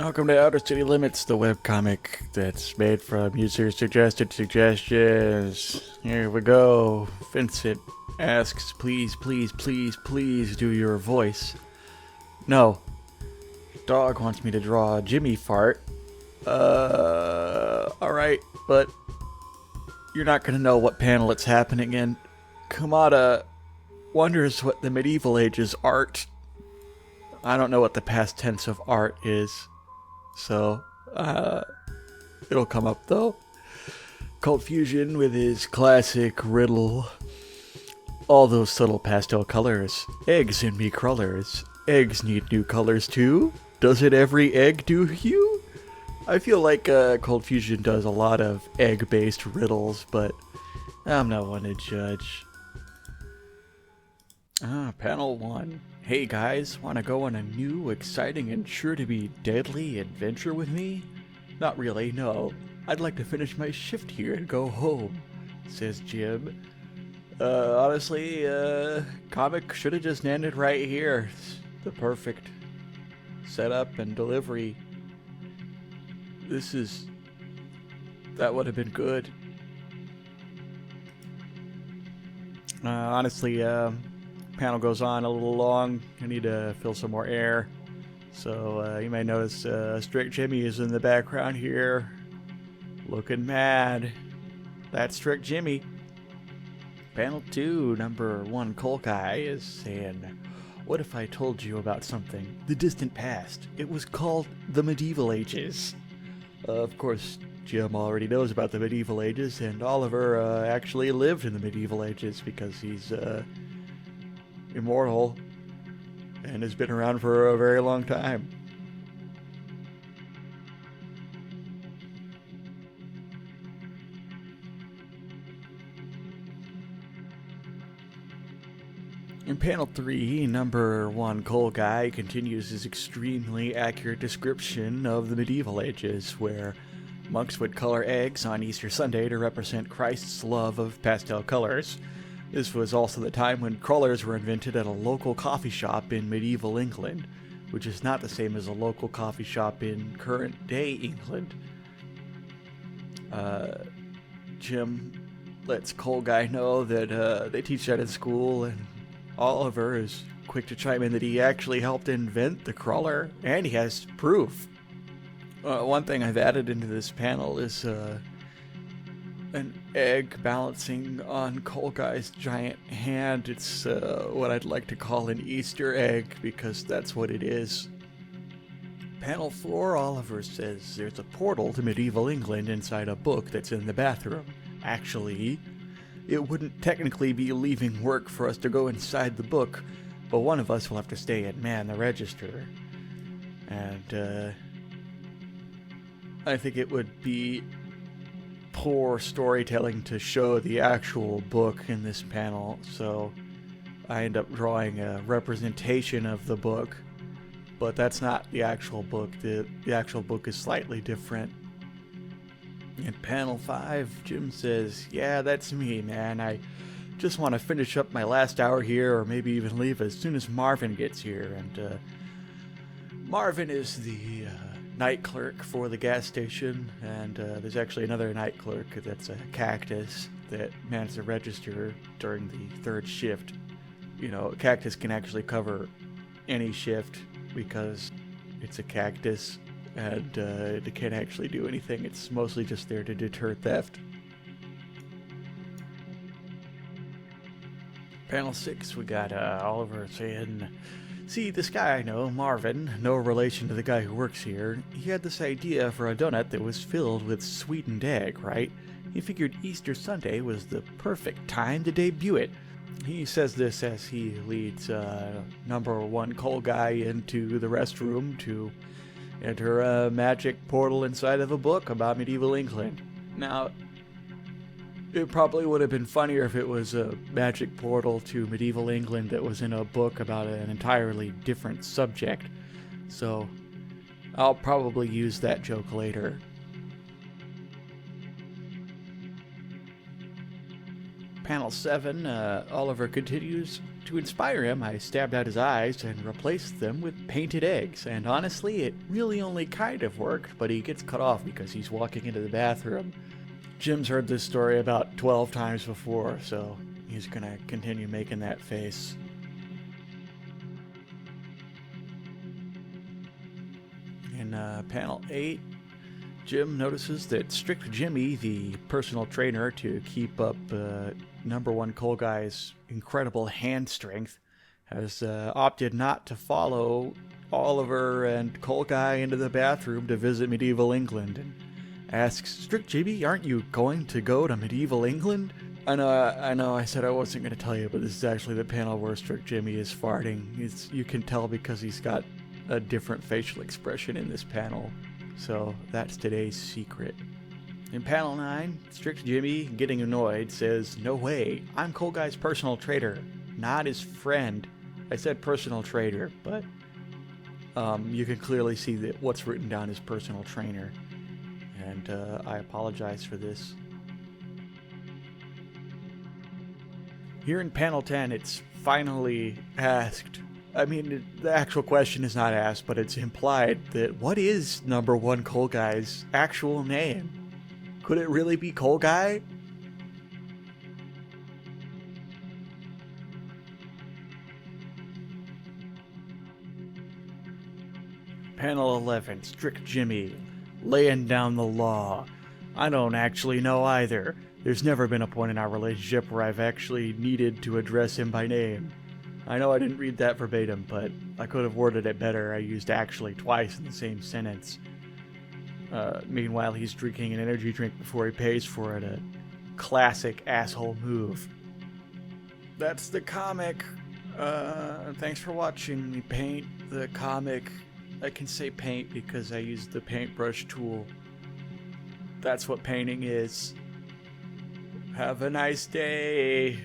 Welcome to Outer City Limits, the webcomic that's made from user-suggested suggestions. Here we go. Vincent asks, please, please, please, please do your voice. No. Dog wants me to draw a Jimmy fart. Alright, but you're not gonna know what panel it's happening in. Kamada wonders what the medieval ages art. I don't know what the past tense of art is. So, it'll come up though. Cold Fusion with his classic riddle. All those subtle pastel colors. Eggs in me crullers. Eggs need new colors too? Doesn't every egg do hue? I feel like Cold Fusion does a lot of egg-based riddles, but I'm not one to judge. Panel 1. Hey guys, wanna go on a new, exciting, and sure to be deadly adventure with me? Not really, no. I'd like to finish my shift here and go home, says Jim. Honestly, comic should have just ended right here. It's the perfect setup and delivery. That would have been good. Honestly, panel goes on a little long. I need to fill some more air. So you may notice Strict Jimmy is in the background here. Looking mad. That's Strict Jimmy. Panel 2, number 1 Coal Guy is saying, what if I told you about something? The distant past. It was called the medieval ages. Of course, Jim already knows about the medieval ages, and Oliver actually lived in the medieval ages because he's immortal and has been around for a very long time. In panel 3, number 1 Coal Guy continues his extremely accurate description of the medieval ages, where monks would color eggs on Easter Sunday to represent Christ's love of pastel colors. This was also the time when crullers were invented at a local coffee shop in medieval England, which is not the same as a local coffee shop in current-day England. Jim lets Coal Guy know that they teach that in school, and Oliver is quick to chime in that he actually helped invent the cruller, and he has proof. One thing I've added into this panel is an egg balancing on Coal Guy's giant hand. It's what I'd like to call an Easter egg, because that's what it is. Panel 4, Oliver says there's a portal to medieval England inside a book that's in the bathroom. Actually, it wouldn't technically be leaving work for us to go inside the book, but one of us will have to stay and man the register. And I think it would be poor storytelling to show the actual book in this panel, so I end up drawing a representation of the book, but that's not the actual book. The actual book is slightly different. In panel 5, Jim says, yeah, that's me, man. I just want to finish up my last hour here, or maybe even leave as soon as Marvin gets here. And Marvin is the night clerk for the gas station, and there's actually another night clerk that's a cactus that mans the register during the third shift. You know, a cactus can actually cover any shift because it's a cactus, and it can't actually do anything. It's mostly just there to deter theft. Panel 6, we got Oliver saying, see, this guy I know, Marvin, no relation to the guy who works here, he had this idea for a donut that was filled with sweetened egg, right? He figured Easter Sunday was the perfect time to debut it. He says this as he leads number 1 Coal Guy into the restroom to enter a magic portal inside of a book about medieval England. Now, it probably would have been funnier if it was a magic portal to medieval England that was in a book about an entirely different subject. So, I'll probably use that joke later. Panel 7, Oliver continues. To inspire him, I stabbed out his eyes and replaced them with painted eggs, and honestly, it really only kind of worked, but he gets cut off because he's walking into the bathroom. Jim's heard this story about 12 times before, so he's gonna continue making that face. In panel 8, Jim notices that Strict Jimmy, the personal trainer to keep up number one coal guy's incredible hand strength, has opted not to follow Oliver and Coal Guy into the bathroom to visit medieval England, and asks, Strict Jimmy, aren't you going to go to medieval England? I know I said I wasn't going to tell you, but this is actually the panel where Strict Jimmy is farting. You can tell because he's got a different facial expression in this panel. So that's today's secret. In panel 9, Strict Jimmy, getting annoyed, says, no way, I'm Coal Guy's personal trainer, not his friend. I said personal trader, but you can clearly see that what's written down is personal trainer. And I apologize for this. Here in panel 10, it's finally asked. I mean, the actual question is not asked, but it's implied that what is number one Coal Guy's actual name? Could it really be Coal Guy? Panel 11, Strict Jimmy, laying down the law. I don't actually know either. There's never been a point in our relationship where I've actually needed to address him by name. I know I didn't read that verbatim, but I could have worded it better. I used actually twice in the same sentence. Meanwhile, he's drinking an energy drink before he pays for it. A classic asshole move. That's the comic. Thanks for watching me paint the comic. I can say paint because I used the paintbrush tool. That's what painting is. Have a nice day.